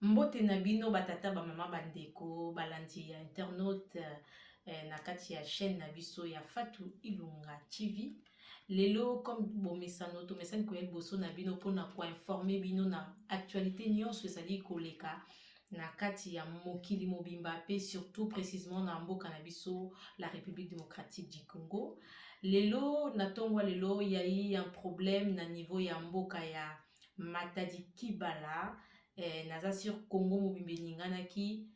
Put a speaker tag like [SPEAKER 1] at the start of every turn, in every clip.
[SPEAKER 1] Mbote na bino batata ba mama bandeko balandi ya internaute na kati ya chaîne na biso ya Fatou Ilunga TV. Lelo comme bomesano to mesani ko boso na bino pona ko informer bino na actualité nyonso ezali koleka na kati ya mokili mobimba pe surtout précisément na mboka na biso la République démocratique du Congo. Lelo na tongwa lelo yayi un problème na niveau ya mboka ya Matadi Kibala. Naza sur Congo mobimbe ninganaki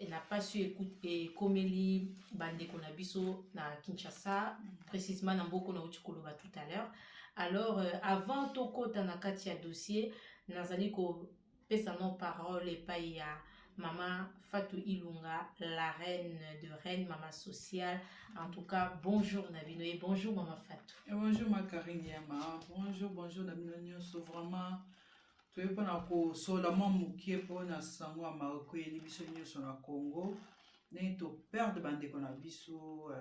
[SPEAKER 1] n'a pas su écouter komeli bandeko na biso na Kinshasa précisément na mboko na utikoloba tout à l'heure. Alors avant tokota na kati ya dossier nazali ko pesa non parole epai ya Maman Fatou Ilunga, la reine de reine, maman sociale. En tout cas, bonjour Nabino et bonjour Maman Fatou.
[SPEAKER 2] Et bonjour ma Karine Yama, bonjour Nabino Nyonso, vraiment. Tu es pas ko sola mukie pona sango Maroko et biso nyonso na Congo. Né to perdre bande ko na biso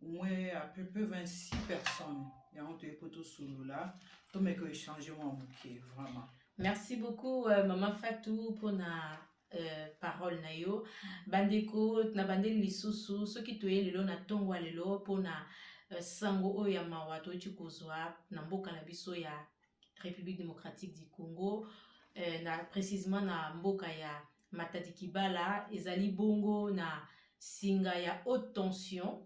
[SPEAKER 2] au moins à peu près 26 personnes. Et on te poto solo là, to me ko échanger moi mukie vraiment.
[SPEAKER 1] Merci beaucoup Maman Fatou pour na parole na yo bandeko na bandeli lisusu soki toye lelo na tongwa lelo pona sango oyo ya mawa toyoti kozwa na mboka na biso ya République démocratique du Congo na précisément na mboka ya Matadi Kibala ezali bongo na singa ya haute tension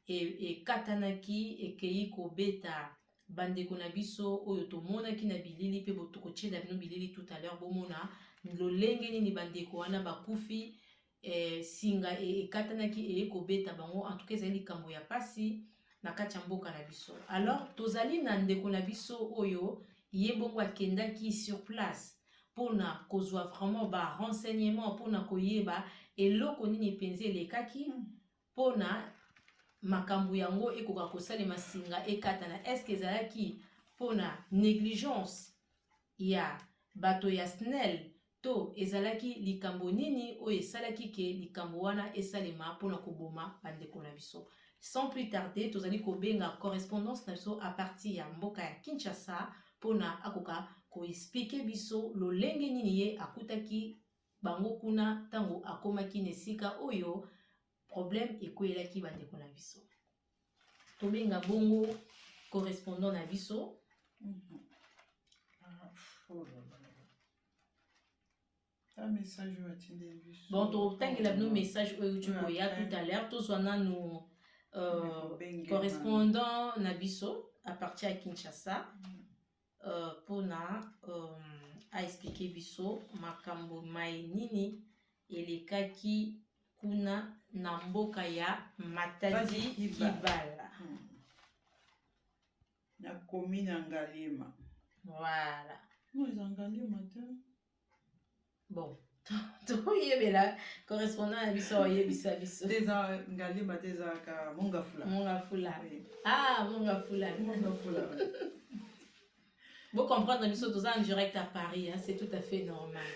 [SPEAKER 1] et katanaki ekei kobeta bandeko na biso oyo tomonaki na bilili pe botokotiela bino bilili tout à l'heure bomona lolenge nini bandeko wana bakufi singa ekatanaki ekobeta bango en tout cas ezali likambo ya pasi na kati ya mboka na biso. Alors tozali na ndeko na biso oyo ye bongo akendaki sur place pona kozwa vraiment ba renseignement pona koyeba eloko nini penze elekaki pona makambu yango ekoka kosalema singa ekatana. Est-ce que ezalaki pona négligence ya bato ya SNEL to ezalaki likambo nini oyo esalaki ke likambo wana esalema pona koboma bandeko na biso. Sans plus tarder tozali kobenga correspondance na biso a partir ya mboka ya Kinshasa pona akoka koexplike biso lolenge nini ye akutaki bango kuna tango akomaki nesika oyo problème ekwelaki bandeko na biso. Tobenga bongo correspondant na biso.
[SPEAKER 2] Un message
[SPEAKER 1] bon, totangela bino message oyo tukoya tout à l'heure tozwana nous correspondant na biso à partir ya Kinshasa pona a expliquer biso makambo mai nini elekaki kuna na mboka ya Matadi Kibala
[SPEAKER 2] na commune ya Ngalema.
[SPEAKER 1] Voilà.
[SPEAKER 2] Non, ils ont Ngalema te.
[SPEAKER 1] Bon. Toyebela correspondant na biso yebisa biso.
[SPEAKER 2] Teza Ngalema teza ka Mongafula.
[SPEAKER 1] Mongafula. Ah, Mongafula.
[SPEAKER 2] Mongafula.
[SPEAKER 1] Vous comprenez, nous sommes en direct à Paris, hein, c'est tout à fait normal.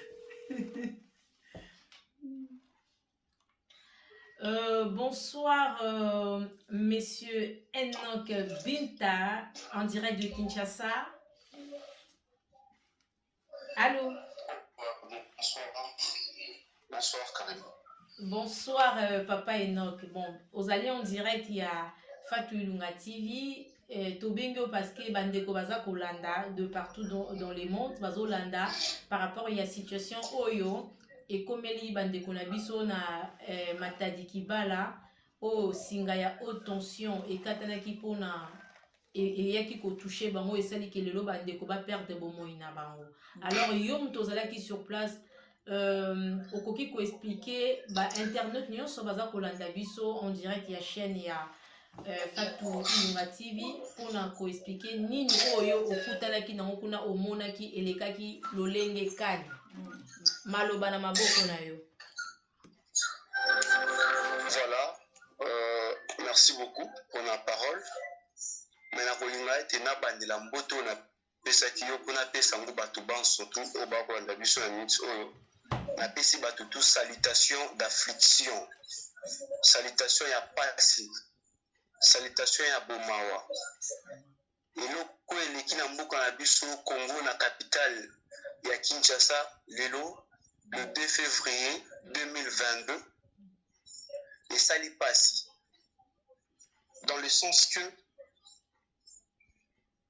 [SPEAKER 1] Bonsoir, messieurs Enoch Binta, en direct de Kinshasa. Allô?
[SPEAKER 3] Bonsoir, Karim.
[SPEAKER 1] Bonsoir, papa Enoch. Bon, aux alliés en direct, il y a Fatou Ilunga TV. Tobingo parce que bandeko baza kolanda de partout dans le monde bazo landa par rapport à la situation oyo et comme eli bandeko na biso na Matadi Kibala o singa ya haute tension et katanaki pona et yaki ko toucher bango et sali ke lelo bandeko ba perdre bomoi na bango. Alors yom tozalaki sur place okoki ko expliquer ba internet nyonso baza kolanda biso en direct ya chaîne ya Fatou Ilunga TV pona ko expliquer nini oyo okutalaki nango kuna omonaki elekaki lolenge kani maloba na maboko na yo.
[SPEAKER 3] Voilà, merci beaucoup pour la parole. Maintenant kolinga ete na bandela mboto na pesaki yo kuna pesa ngo bato banso tout o ba ko landa biso na minute oyo na pesi bato tout salutation d'affliction, salutation ya pasi, salutation ya bomawa. Eloko eleki na mboka na biso Congo na capitale ya Kinshasa lelo le 2 février 2022 et Sali Passi. Dans le sens que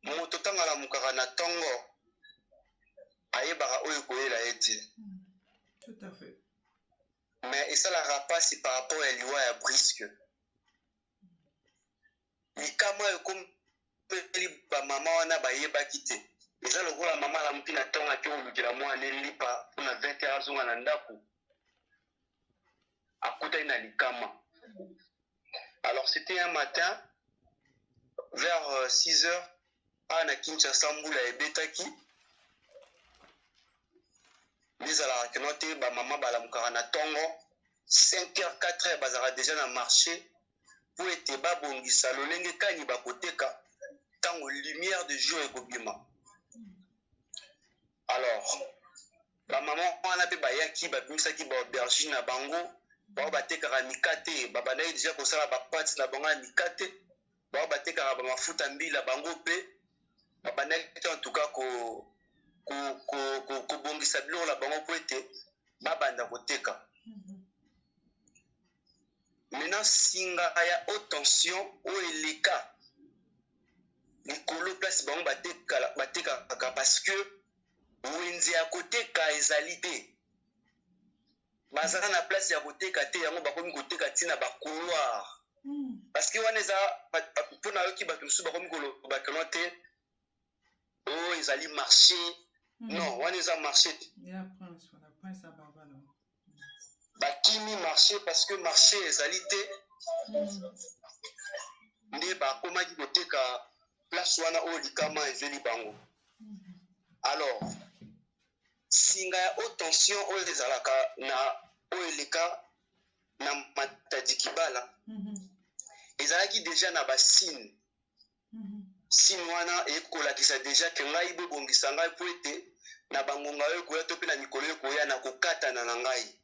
[SPEAKER 3] Mototanga la mukara na tongo ayebara oyo koyela ete.
[SPEAKER 2] Tout à fait.
[SPEAKER 3] Mais et ça la rapace par rapport à l'IWA ya brisque. Likama yo comme ba mama wana ba yeba kite. Eza lokola mama la mpina tonga ke olukila mwana lipa na 20 heures zonga na ndako. Akuta ina likama. Alors c'était un matin vers 6 heures à Kinshasa Mbula et Betaki. Les ala kenote ba mama bala mukara na tongo 5h 4h bazara déjà na marché pour être babongisa lolenge kani bakoteka tango lumière de jour ekobima. Alors ba mama wana pe bayaki babimisaki ba aubergine na bango ba batekaka mikate babandaki déjà kosala ba pâtes na bango na mikate ba batekaka ba mafuta mbila bango pe babandaki en tout cas kobongisa biloko na bango po ete babanda koteka. Maintenant singa ya haute tension o eleka likolo place bango batekaka parce que wenze ya koteka ezali te bazala na place ya koteka te yango bakomi koteka ntina bakouloir parce que wana eza mpona yoki bato mosusu bakomi kolobakelo te o ezali marché. Non, wana eza marché te bakimi marché parce que marché ezali te nde bakomaki koteka place wana oyo likama ezeli bango. Alors singa ya haute tension oyo ezalaka na oyo eleka na Matadi Kibala ezalaki déjà na basine sine wana ekolakisa déjà ke ngai bobongisa ngai po ete na bangonga oyo koya to mpe na mikolo oyo koya na kokatana na ngai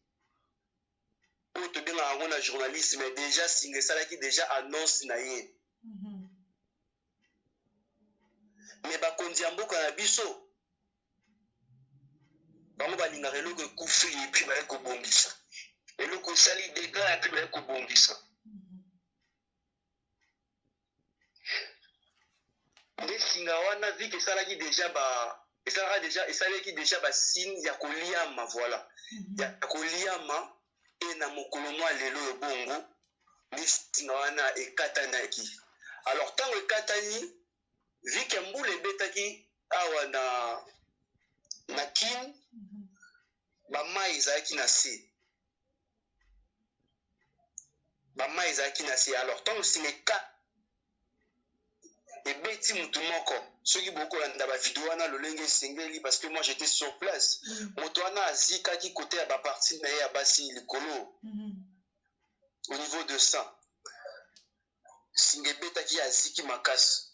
[SPEAKER 3] oyo tobengaka yango na journalisme déjà singa esalaki déjà annonce na ye. Mais bakonzi ya mboka na biso bango balingaka eloko ekufi epi baye kobongisa eloko esali dega epi baye kobongisa. Nde singa wana vike esalaki déjà basine ya koliama voilà ya koliama e na mokolo mwa lelo oyo bongo nde singa wana ekatanaki. Alors ntango ekatani vike mbula ebetaki awa na kine bamai ezalaki na se alors ntango singa ebeti mutu moko soki bokolanda bavideo wana lolenge esengeli parce que moi j'étais sur place moto wana azikaki kote ya baparti na ye ya basi likolo au niveau de ça singa ebetaki aziki makasi.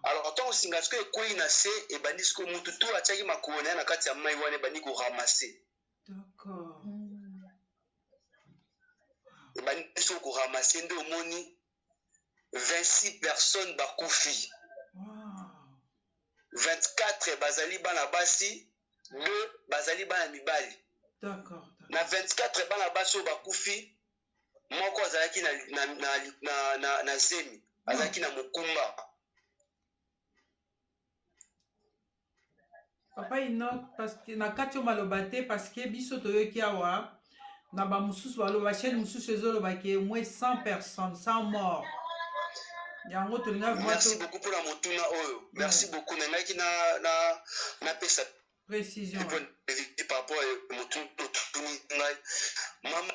[SPEAKER 3] Alors ntango singa siko ekwei na se ebandi siko mutu to atiaki makolo na ye na kati ya mai wana ebandi koramase ebandi siko koramase nde omoni 26 personnes bakufi. 24 bazali bana basi, 2 bazali bana mibali.
[SPEAKER 2] D'accord.
[SPEAKER 3] Na 24 bana basi oyo bakufi, moko azalaki na zemi, azalaki na mokumba.
[SPEAKER 2] Papa Enoch, parce que na kati o malobate parce que biso toyoki awa na ba mususu baloba chaîne mususu ezolobaki au moins 100 personnes, 100 morts.
[SPEAKER 3] Merci beaucoup pour la motuna oyo. Merci beaucoup. Nangaki na pesa
[SPEAKER 2] précision.
[SPEAKER 3] Par rapport à motuna ngai. Mama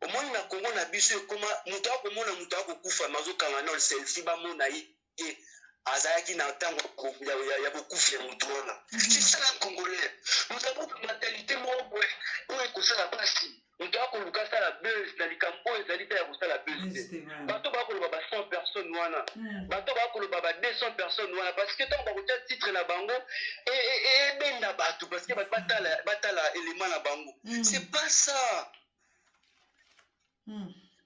[SPEAKER 3] omoni na Congo na biso ekoma mutu akomona mutu akokufa mazokanga na selfie bamona ye azalaki na ntango ya bokufi ya mutu wana. C'est ça la Congolais. Nous avons une mentalité moko oyo ekosala pasi. Mutu akoluka sala buzz na likambo ezali te ya kosala buzz te. Bato bakoloba ba 100 personnes wana. Bato bakoloba ba 200 personnes wana parce que tant bakotia titre na bango et benda bato parce que batala élément na bango. C'est pas ça.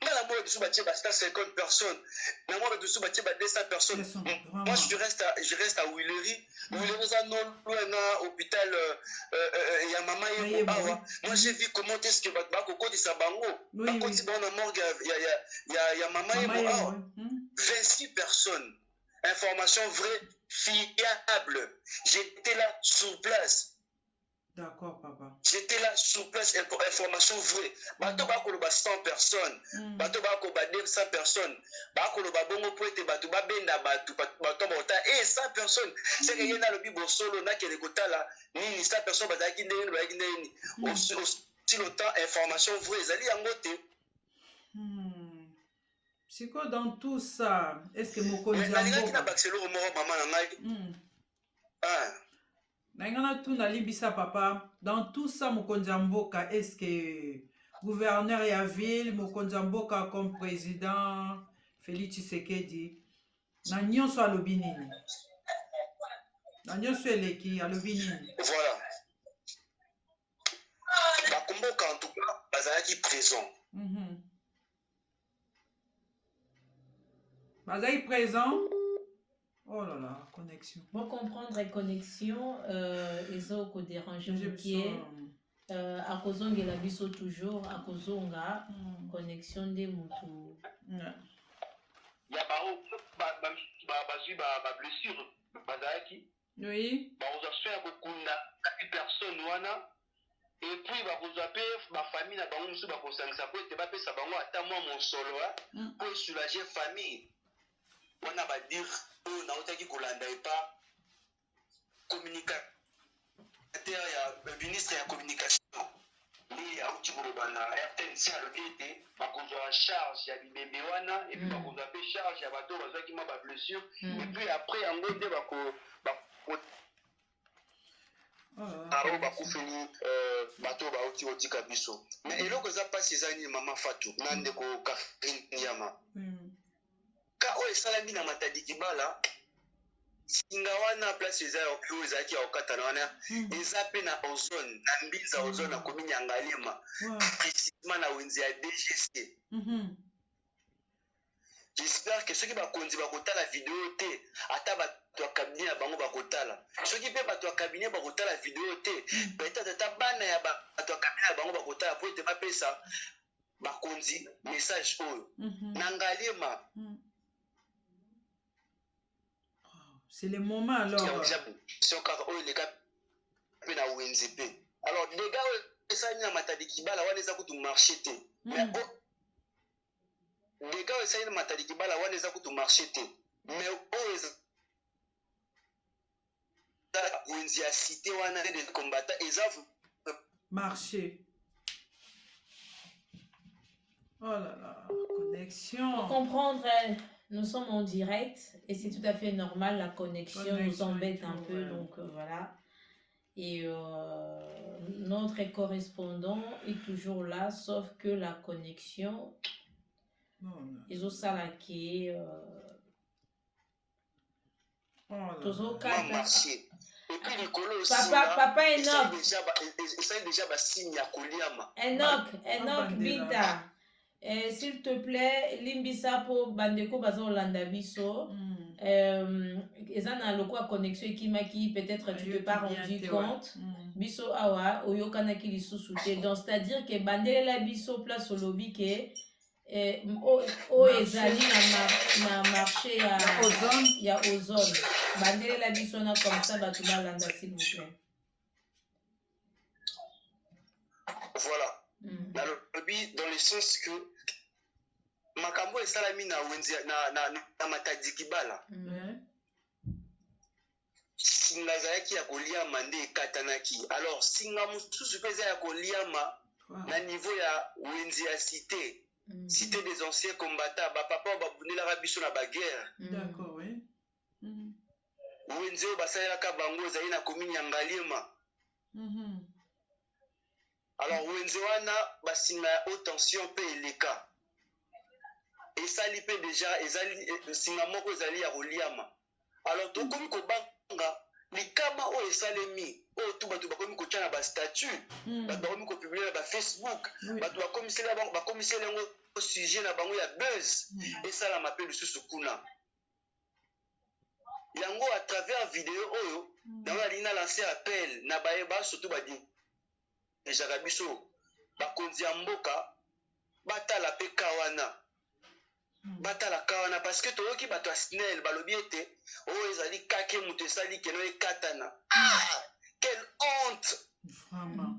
[SPEAKER 3] Dans la mort de Soubatia, basta 50 personnes. Dans la mort de Soubatia, 200 personnes. Moi, je reste à Willery. Willery, ça non loin à hôpital. Il y ya mama yebo awa. Moi j'ai vu comment est-ce que bakokotisa bango. Bakoti bango na morgue ya mama yebo awa. 26 personnes. Information vraie, fiable. J'étais là sur place.
[SPEAKER 2] D'accord, papa.
[SPEAKER 3] J'étais là sur place, information vraie. Bato bakoloba 100 personnes. Bato bakoloba 200 personnes. Bakoloba bongo po ete bato babenda bato bota 100 personnes. C'est que yena lobi bosolo na kele kotala nini 100 personnes bazaki ndeni bazaki ndeni. Aussi longtemps information vraie ezali yango te.
[SPEAKER 2] C'est quoi dans tout ça? Est-ce que mokonzi
[SPEAKER 3] nalingaki na bakiselo moko mama na ngai.
[SPEAKER 2] Nangana tout nalibisa papa. Dans tout ça mokonzi mboka, est-ce que gouverneur ya ville, mokonzi mboka comme président Félix Tshisekedi na nyonso alobi nini? Na nyonso eleki alobi nini?
[SPEAKER 3] Voilà. Bakomboka en tout cas bazalaki présent.
[SPEAKER 2] Bazali présent. Oh là là, connexion.
[SPEAKER 1] Pour comprendre la connexion, ils ont qu'au déranger à kozonga biso toujours à kozonga connexion de mutu.
[SPEAKER 3] Ya baro bazui ba blessure bazaki.
[SPEAKER 2] Oui.
[SPEAKER 3] Ba ozaswa kokunda 4 personnes wana. Et puis bakozwa pe ba famille na bango musu bakosangisa ko te bapesa bango ata mwa mosolo pour soulager famille. On a va dire on a otaki kolanda et pas communicateur ya ministre ya communication ni auti kolobana RTNC alobité bakozwa en charge ya bibembe wana et puis bakozwa pe charge ya bato bazaki ma ba blessure et puis après yango nde bako bakufeli bato bauti otika biso mais eloko eza mpasi ezali mama Fatou na ndeko Karine Nyama ka oyo esalami na Matadi Kibala singa wana place oyo ezalaki ya okatana wana eza mpe na ozone na mbinza ozone na komini ya Ngalema précisément na wenze ya DGC. J'espère que soki bakonzi bakotala video te ata bato ya cabinet ya bango bakotala soki mpe bato ya cabinet bakotala video te peut-être ata bana ya bato ya cabinet ya bango bakotala po ete bapesa bakonzi message oyo na Ngalema.
[SPEAKER 2] C'est le moment alors.
[SPEAKER 3] Alors les gars ça na Matadi Kibala wana eza kutu marché te mais les gars ça na Matadi Kibala wana eza kutu marché te mais wenzi ya cité wana des combattants eza
[SPEAKER 2] marché. Oh là là, connexion.
[SPEAKER 1] Pour comprendre, nous sommes en direct et c'est tout à fait normal, la connexion nous embête un peu, donc voilà. Et notre correspondant est toujours là, sauf que la connexion, ils ont ça là qui est... Papa Enoch. Enoch Binta. S'il te plaît, limbisa pour bandeko bazo Olanda biso. Eza na loko a connexion qui peut-être tu t'es pas rendu compte. Biso awa oyokana ki lisusu te. Donc c'est-à-dire que bandele la biso place au lobby ke ezali na marché ya ozone. Bandele la biso na comme ça batu balanda s'il vous plaît.
[SPEAKER 3] Voilà. Dans le lobby, dans le sens que makambo esalami na wenzi na Matadi Kibala singa ezalaki ya koliama nde ekatanaki. Alors singa mosusu mpe eza ya koliama na niveau ya wenzi ya cité cité des anciens combattants bapapa babundelaka biso na baguerre.
[SPEAKER 2] D'accord, oui.
[SPEAKER 3] Wenzi oyo basalelaka bango ezali na komini ya Ngalema. Alors wenze wana basinga ya haute tension mpe eleka esali mpe deja ezali singa moko ezali ya koliama. Alors tokomi kobanga likama oyo esalemi oyo tu bato bakomi kotia na bastatut bato bakomi kopublie na bafacebook bato bakomiseli yango sujet na bango ya buzz esalama mpe lisusu kuna yango à travers video oyo nango nalingi na lancer appel na bayeba surtout badi ejaka biso bakonzi ya mboka batala pe kawana batala kawana parce que toyoki bato ya snel balobi ete oyo ezali kake moto esali keno ekatana. Quelle honte!
[SPEAKER 2] Vraiment.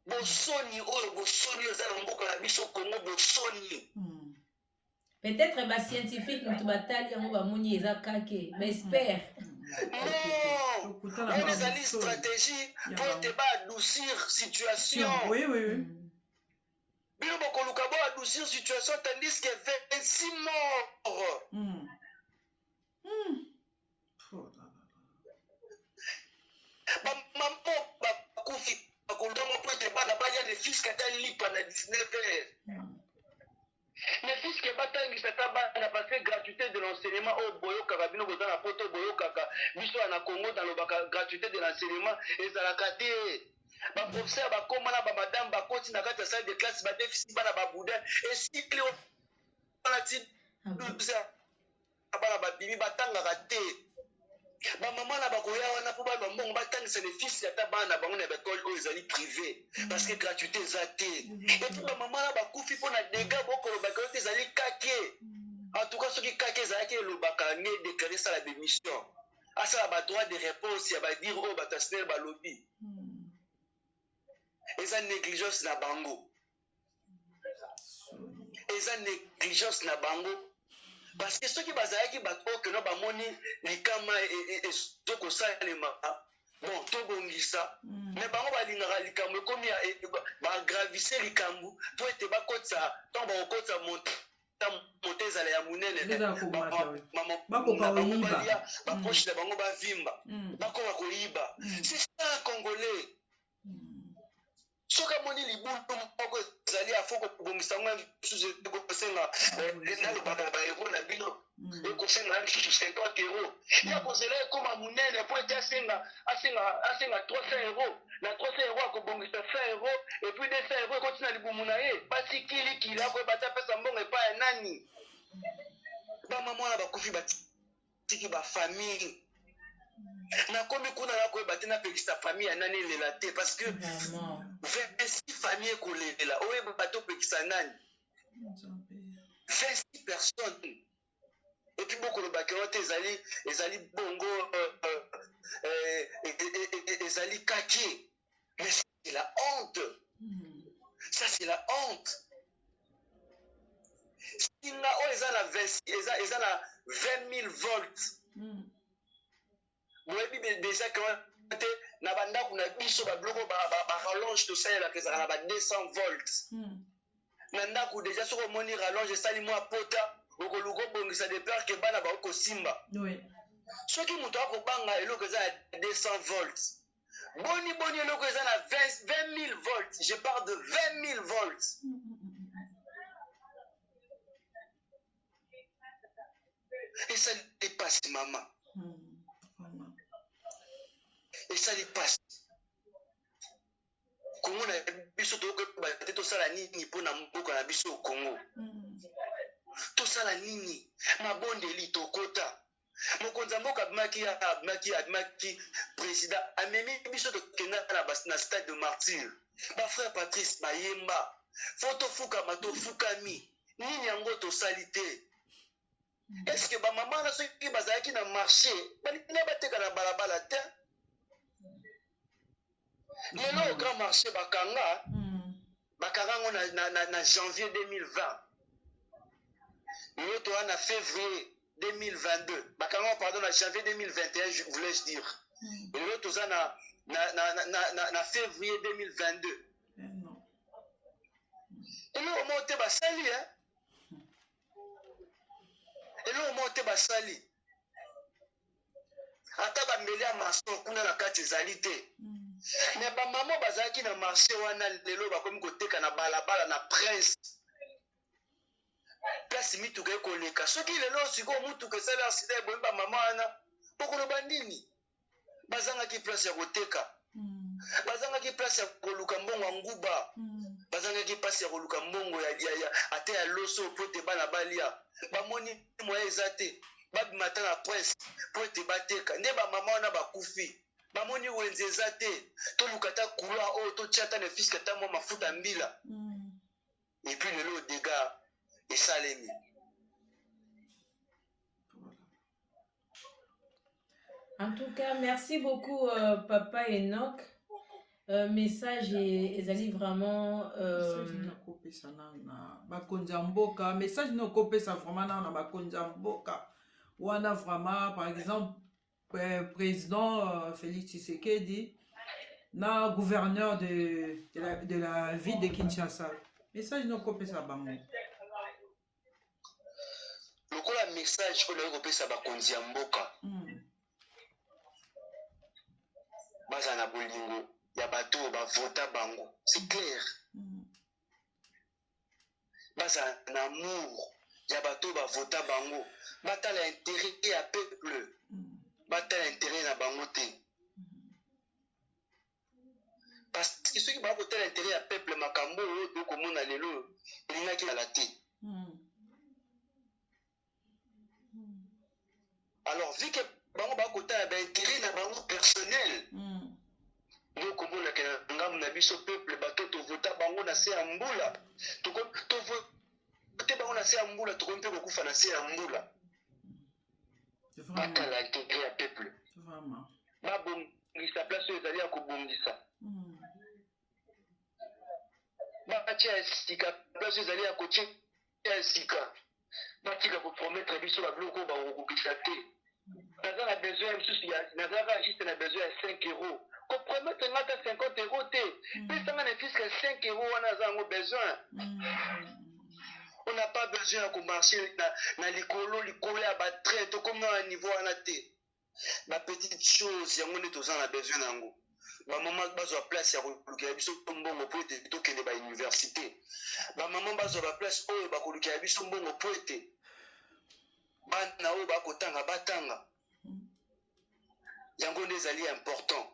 [SPEAKER 3] Bosoni oyo bosoni eza na mboka na biso Congo bosoni.
[SPEAKER 1] Peut-être ba scientifique mutu batali yango bamoni eza kake ba expert.
[SPEAKER 3] Non, on ezali stratégie pour ete ba adoucir situation.
[SPEAKER 2] Oui, oui, oui.
[SPEAKER 3] Bino bokoluka bo adoucir situation tandis que 26 morts. Bamamo bakufi bakolongo po ete bana baya le fils kata lipa na 19 heures. Le fils ke batangisa ta bana parce que gratuité de l'enseignement au boyokaka bino boza na poto boyokaka biso na Congo dans le gratuité de l'enseignement ezalaka te. Baprofesseur bakoma na bamadame bakoti na kati ya salle de classe badefisi bana baboudin esikli wana ti bana babimi batangaka te. Bamama na bakoya wana mpo bana mbongo batangisa le fils ya ta bana na bango na bakole oyo ezali privé parce que gratuité eza te. Epuis bamama na bakufi mpo na dega bokolobaka yo te ezali kake. En tout cas soki kake ezalaki elobaka nge déclaré sala démission asala badroit de réponse ya badire oyo bato ya snel balobi. Eza négligence na bango. Eza négligence na bango. Parce que ceux qui bazalaki bato oyo keno bamoni likama ezokosalema bon tobongisa mais bango balingaka likambo ekomi baagravise likambo mpo ete bakotisa ntango bakokotisa moto ezala ya monene bango balia bapoche na bango bavimba bakoma koyiba. C'est ça congolais. Soki amoni libulu moko ezali afo kobongisa ngo susu ekosenga nalobaka na baero na bino ekosenga lisusu 50 euros ya kozela ekoma monene mpo ete asenga 300 euros na 300 euros akobongisa 100 euros epuis 200 euros ekotina libumu na ye basikilikili akoyeba te apesa mbongo epai ya nani. bamama wana bakufi batiki bafamille nakomi kuna nakoyeba te napekisa famille ya nani elela te parce que 26 famille ekolela oyeba bato opekisa nani 26 personnes epuis bokolobaki oyo te ezali bongo ezali kake mais c'est la honte. Ça c'est la honte. Singa oyo eza na 20 000 volts boyebi déjà que te na bandako na biso babiloko barallonge tosalelaka ezalaka na ba 200 volts na ndako déjà soki omoni rallonge esali mwa pota okoluka obongisa de peur ke bana bakokosimba. Soki moto akobanga eloko eza na 200 volts boni eloko eza na 20 000 volts. Je parle de 20 000 volts. Et ça dépasse maman. Et ça dépasse. Congo na biso tokoyeba te tosala nini mpo na mboka na biso au Congo. Tosala nini mabondeli tokota mokonzi ya mboka abimaki président amemi biso tokenda na stade de martyr bafrère Patrice bayemba fo tofukama tofukami nini yango tosali te. Est-ce que bamama na soki bazalaki na marché balingi bateka na balabala te lelo au grand marché bakanga ngo na janvier 2020 yoto na février 2022 bakanga pardon na janvier 2021 voulais-je dire yoto za na février 2022 elo monte basali basali ata bambeli ya mason kuna na kati ezali te me bamama bazalaki na marché wana lelo bakomi koteka na balabala na prince place mituka ekoleka soki lelo sikoyo mutuka esali aksida eboyi bamama wana bokoloba nini. Bazangaki place ya koteka bazangaki place ya koluka mbongo ya nguba bazangaki place ya koluka mbongo ate ya loso po ete bana balia bamoni moya eza te babima ata na presse po ete bateka nde bamama wana bakufi bamoni wenze eza te toluka ta couloir oyo totia ta ne fiske ta mwa mafuta mbila et puis lelo dégâts esalemi.
[SPEAKER 1] En tout cas, merci beaucoup, Papa Enoch. Message ezali vraiment
[SPEAKER 2] nakopesa na bakonzi ya mboka message nakopesa vraiment na bakonzi ya mboka wana vraiment par exemple président Félix Tshisekedi na gouverneur de la ville de Kinshasa message nakopesa bango
[SPEAKER 3] lokola message oyo nakopesa bakonzi ya mboka baza na bolingo ya bato bavota bango c'est clair baza na amour ya bato bavota bango batala intérêt ya peuple batala intérêt na bango te parce que soki baa kotala intérêt ya peuple makambo oyo tokomona lelo elingaki ala te alors vu que bango baa kotala baintérêt na bango personnel nde okomonaka na ngambo na biso peuple bato tovota bango na se ya mbula tovote bango na se ya mbula tokomi mpe kokufa na se ya mbula batala intérêt ya peuple babongisa place oyo ezali ya kobongisa batia ya sika place oyo ezali ya kotia ya sika batika kopromettre biso babiloko oyo bakokokisa te naza na besoin ya misusu nazalaka juste na besoin ya 5 euros compromettre nga ta 50 euros te pesanga na fiske 5 euros wana aza yango besoin on n'a pas besoin ya komarche na likolo ya batrain tokomi na niveau wana te bapetite chose yango nde toza na besoin na yango bamama bazwa place ya kolukela biso mbongo po ete tokende bauniversité bamama bazwa baplace oyo bakolukela biso mbongo po ete bana oyo bakotanga batanga yango nde ezali important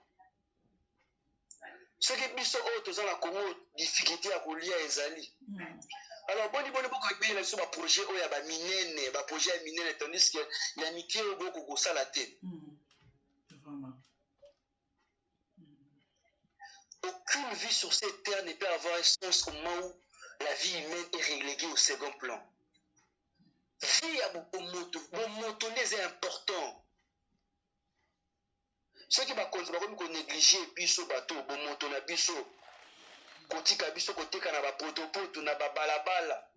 [SPEAKER 3] soki biso oyo toza na Congo difficulté ya kolia ezali alors boni bokoyebela biso baprojet oyo ya baminene baprojet ya minene tandis que ya mike oyo bokokosala te aucune vie sur cette terre ne peut avoir un sens au moment où la vie humaine est reléguée au second plan. Vie ya bomoto nde eza important soki bakonzi bakomi konéglige biso bato bomoto na biso kotika biso koteka na bapotopoto na babalabala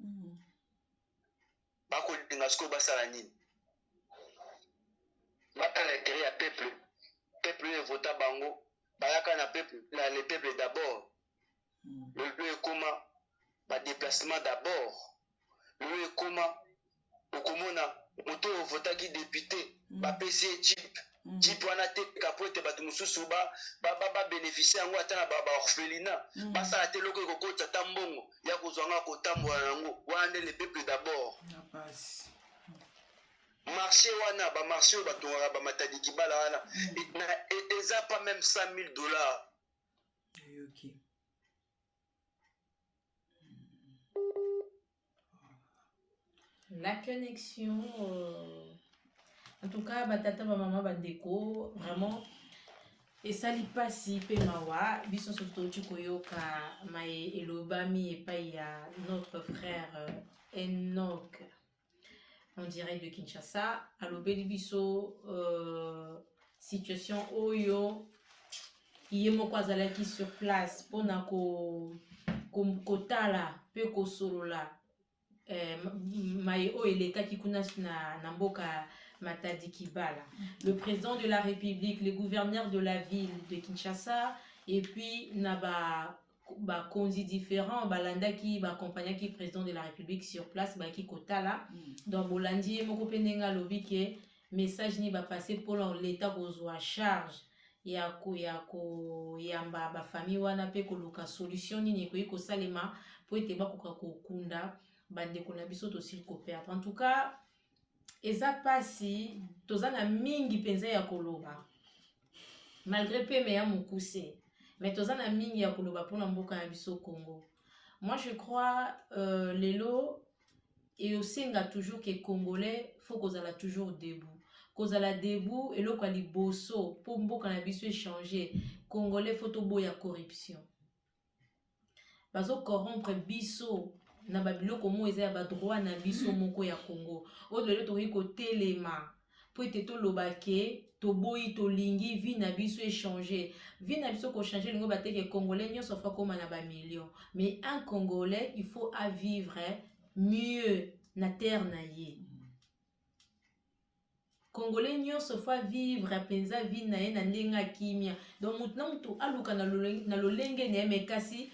[SPEAKER 3] bakolinga sikoyo basala nini batala intérêt ya peuple oyo evota bango bayaka na peuple na le peuple d'abord lelo ekoma badéplacement d'abord lelo ekoma okomona moto oyo ovotaki député bapesi ye jipe wana teka po ete bato mosusu babénéficie yango ata na baorphelina basala te eloko ekokotisa ata mbongo ya kozwanga kotambola na yango wana nde le peuple d'abord marché wana bamarché oyo batongaka bamatadi kibala wana eza pas même 100 000 $.
[SPEAKER 1] La connexion, en tout cas, batata maman bandeko, vraiment, et ça li pasi pe mawa, biso soto chikoyoka mae elobami et pas il y a notre frère Enoch en direct de Kinshasa, alobeli biso situation oyo yemo kwazalaki sur place pona ko kotala pe ko solola maye oyo elekaki kuna na mboka Matadi Kibala. Le président de la République, le gouverneur de la ville de Kinshasa et puis na ba konzi différents balanda ki ba accompagna ki président de la République sur place ba ki kotala donc bolandi moko penenga lobi ke message ni ba passer pour l'état kozwa charge ya ko yamba ba famille wana pe koluka solution nini ko salema po ete ba koka kokunda bandeko na biso to s'il coopère. En tout cas eza pasi tozana mingi penza ya koloba malgré pe meya mukuse mais tozana mingi ya koloba pona mboka ya biso Congo. Moi je crois lelo et osenga toujours que Congolais faut kozala toujours debout kozala debout eloko ya liboso mpo mboka na biso échanger. Congolais faut toboya corruption. Bazo corrompre biso na babiloko mo eza ya badroit na biso moko ya Congo. Oyo lelo tokoki kotelema po ete toloba ke toboyi tolingi vie na biso échanger. Vie na biso ko changer lingo bateke Congolais nyonso fa koma na ba millions. Mais un Congolais il faut à vivre mieux na terre na ye. Congolais nyonso fa vivre penza vie na ye na ndenga kimia. Donc mutu aluka na lolenge ne mekasi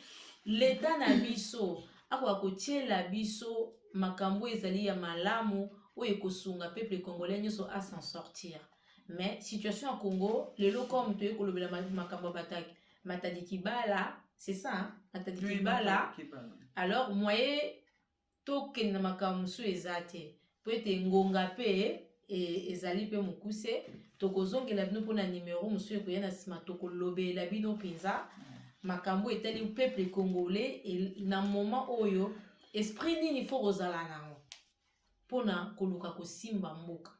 [SPEAKER 1] l'état na biso akwa kotiela biso makambo ezali ya malamu oyo ekosunga peuple congolais nyonso à s'en sortir. Mais situation à Congo lelo comme tu ekolobela makambo bataki Matadi Kibala, c'est ça hein? Matadi Kibala. Alors moyen token na makambo su ezate po ete ngonga pe ezali pe mukuse tokozongela bino pona numéro musu ekoya na sima tokolobela bino penza makambo etali peuple congolais et na moment oyo esprit nini faut kozala nango pona koluka kosimba mboka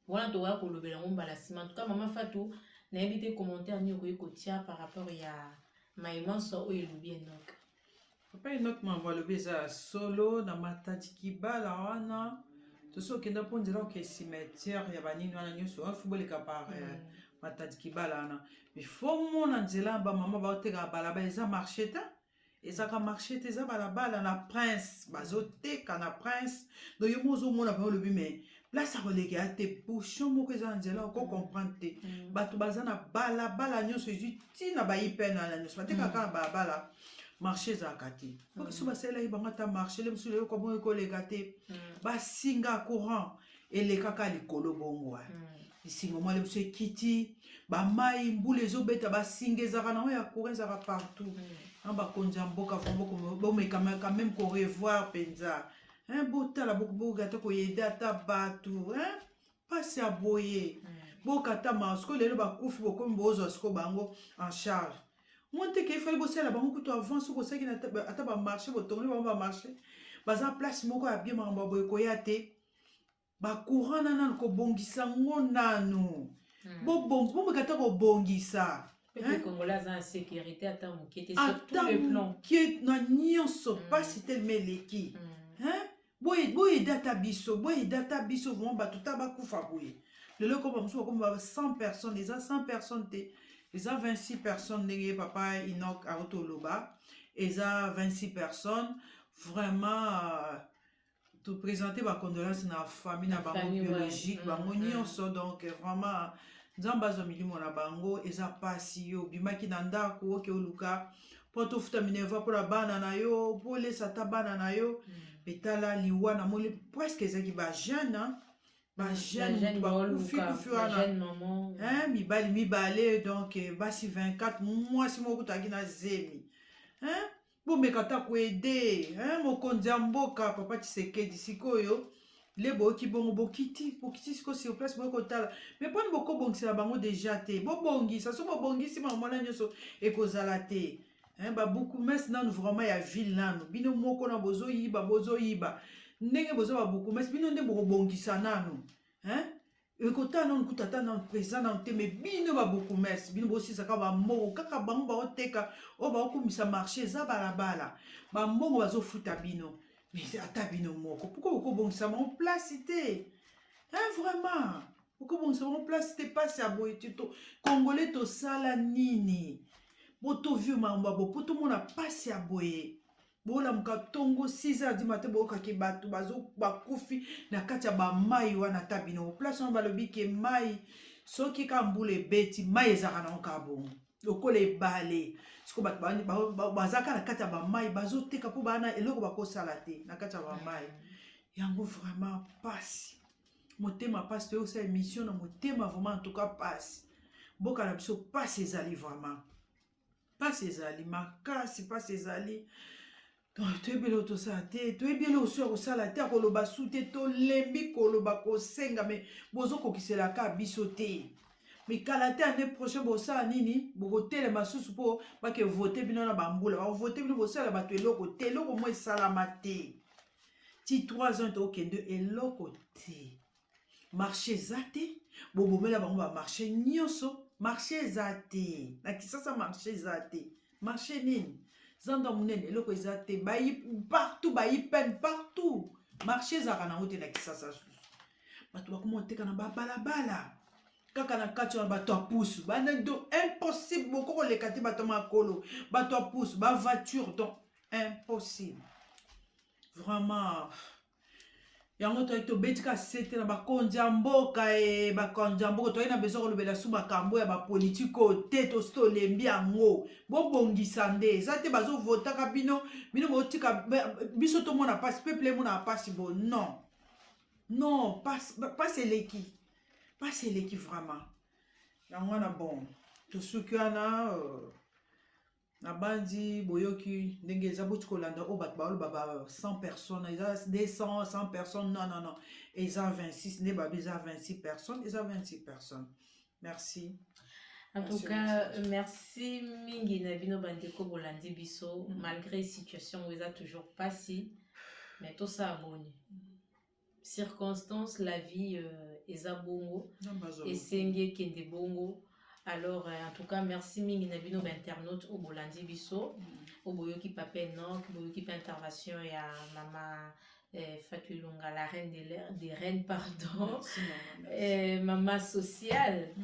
[SPEAKER 1] wana tokoya kolobela ngo mbala sima. En tout cas Mama Fatou nayebi te commentaire ni okoki kotia par rapport ya mayemanso oyo elobi Enoch.
[SPEAKER 2] Papa Enoch mavalobi eza solo na Matadi Kibala wana toso okenda mpo nzela oke cimetière ya banini wana nyonso wana fuboleka par Matadi Kibala wana mais fo mona nzela bamama baoteka balaba eza marché te ezaka marché te eza balabala na Prince bazoteka na Prince donc yo mozomona pa olobi mais place akoleka ya te bouchon moko eza na nzela oko comprendre te bato baza na balabala nyonso ezwi ntina bayipene wana nyonso batekaka na balabala marché ezalaka te oki so basalelaki bango ata marché le mosusu lelo komo ekoleka te basinga courant elekaka likolo bongo lisinga mwa le mosusu ekiti bamai mbula ezobeta basinga ezalaka nango ya courant ezalaka partout bakonzi ya mboka bomeka quand même korevoir mpenza botala bokata koyede ata bato pasi ya boye bokata masiko lelo bakufi bokomi bozwa siko bango en charge monte ke ifali bosala bango kutu avance kosaki ata bamarché botongoli bango bamarché baza place moko ya bien makambo ya boye koya te bacourant nanu kobongisa ngo nanu bomeka ata kobongisa
[SPEAKER 1] Les Congolais ont la sécurité à temps qui était sur tous les plans.
[SPEAKER 2] Qui est na nyonso pasi tellement leki. Boye data biso vraiment batuta bakufa boye. Lelo ko bamuso ko 100 personnes, les 100 personnes te. Les 26 personnes ndenge papa Enoch Arotoloba, et 26 personnes vraiment tout présenter ba condoléances na famille na bango biologique, bango nyonso donc vraiment nzamba zo milimo na bango eza pasi yo bimaki na ndako oke oluka po tofuta minerva po la bana na yo po lesa ta bana na yo betala liwa na moli presque ezaki ba jeune ba jeune ba kufi wana mibali donc basi 24 mois si moko taki na zemi bomeka ta ko aider mokonzi ya mboka papa Tshisekedi sikoyo le boki bongo bokiti siko sur place boko tala mais poni boko bongisa bango déjà te bobongisa so bobongisi mwana nyonso ekozala te ba beaucoup mes nanu vraiment ya ville nanu bino moko na bozoyiba ndenge bozo ba beaucoup mes bino nde bobongisa nanu ekota nanu kutata nanu présent nanu te mais bino ba beaucoup mes bino bosisaka ba moko kaka bango baoteka o baokumisa marché eza balabala ba mbongo bazofuta bino. Mais atabino moko pourquoi vous bongisa mon place té vraiment pourquoi bongisa mon place té pas à boye to congolais to sala nini boto vieux mamba bo poto mona passe à boye bola mkatongo 6h du matin boka ke bato bazo bakufi na kati ya ba mai wana tabino place on balobi ke mai soki ka mbule beti mai ezaka na okabo lokole balé siko bato bazaka na kati ya bamai bazoteka mpo bana eloko bakosala te na kati ya bamai yango vraiment pasi motema pasi toyokosala émission na motema vraiment en tout cas pasi mboka na biso pasi ezali vraiment pasi ezali makasi pasi ezali toyebeli oyo tosala te toyebeli oso ya kosala te akoloba su te tolembi koloba kosenga me bozokokiselaka biso te mais kala te année prochaine bosala nini bokotelema susu mpo bake vote bino na bambula bavote bino bosala bato eloko te eloko mo esalama te ti 3 ans tokende eloko te marché eza te bobomela bango bamarché nyonso marché eza te na kisasa marché eza te marché nini zando monene eloko eza te partout bayi peine partout marché ezalaka nango te na kisasa susu bato bakoma oteka na babalabala kaka na kati wana bato ya pusu banado impossible boko koleka te bato ya makolo bato ya pusu bavoiture donc impossible vraiment yango toyei tobetika se te na bakonzi ya mboka bakonzi ya mboka toyei na besoin kolobela su makambo ya bapolitike oyo te tosi tolembi yango bobongisa nde eza te bazovotaka bino botika biso tomona mpasi peuple emonaka mpasi bo non non mpasi eleki vraiment yango wana bon tosuki wana na bandi boyoki ndenge eza boti kolanda oyo bato baloba ba 100 personnes eza 200 100 personnes non eza 26 nde babi eza 26 personnes eza 26 personnes merci
[SPEAKER 1] en tout cas merci mingi na bino bandeko bolandi biso malgré situation oyo eza toujours pasi mais tosala boni circonstance la vie eza bongo esengi ekende bongo. Alors, en tout cas, merci mingi na bino internaute au bolandi biso, au boyoki papa Enoch, boyoki pa intervention ya mama Fatou Ilunga, la reine des reines, pardon, mama sociale,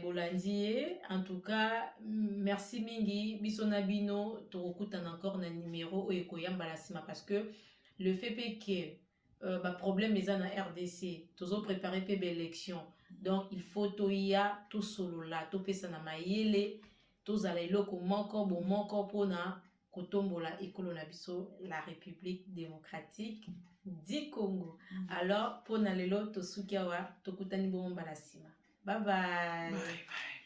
[SPEAKER 1] bolandi. En tout cas, merci mingi biso na bino, tokutan encore na numéro ekoyamba la sima parce que le fait que problème les na RDC, tozo préparer pe élection. Donc il faut toya to solo la to pesa na mayele to zala iloko moko pona kotombola ekolo na biso la République démocratique du Congo. Alors pona lelo to sukiawa to kutani bomba la sima. Bye bye.
[SPEAKER 2] Bye bye.